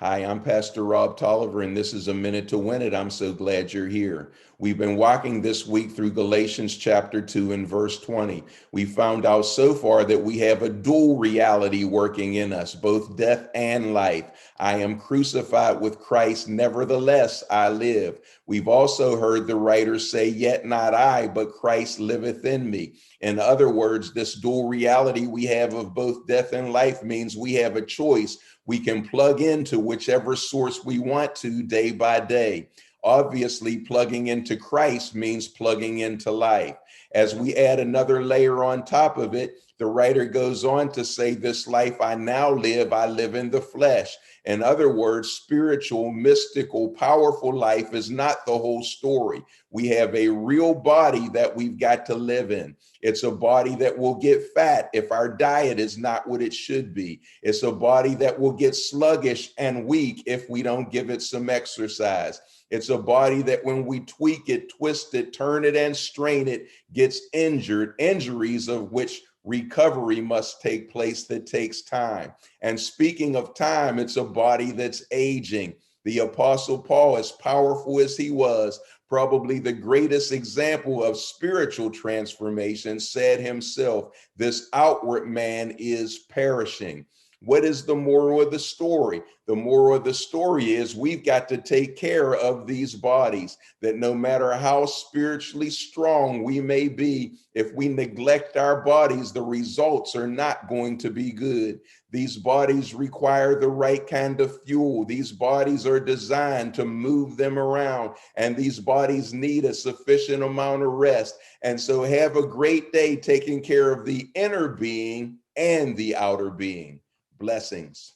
Hi, I'm Pastor Rob Toliver, and this is A Minute to Win It. I'm so glad you're here. We've been walking this week through Galatians chapter 2 and verse 20. We found out so far that we have a dual reality working in us, both death and life. I am crucified with Christ, nevertheless I live. We've also heard the writer say, yet not I, but Christ liveth in me. In other words, this dual reality we have of both death and life means we have a choice. We can plug into whichever source we want to day by day. Obviously, plugging into Christ means plugging into life. As we add another layer on top of it, the writer goes on to say, this life I now live, I live in the flesh. In other words, spiritual, mystical, powerful life is not the whole story. We have a real body that we've got to live in. It's a body that will get fat if our diet is not what it should be. It's a body that will get sluggish and weak if we don't give it some exercise. It's a body that when we tweak it, twist it, turn it, and strain it, gets injured, injuries of which recovery must take place that takes time. And speaking of time, it's a body that's aging. The Apostle Paul, as powerful as he was, probably the greatest example of spiritual transformation, said himself, this outward man is perishing. What is the moral of the story? The moral of the story is we've got to take care of these bodies, that no matter how spiritually strong we may be, if we neglect our bodies, the results are not going to be good. These bodies require the right kind of fuel. These bodies are designed to move them around, and these bodies need a sufficient amount of rest. And so have a great day taking care of the inner being and the outer being. Blessings.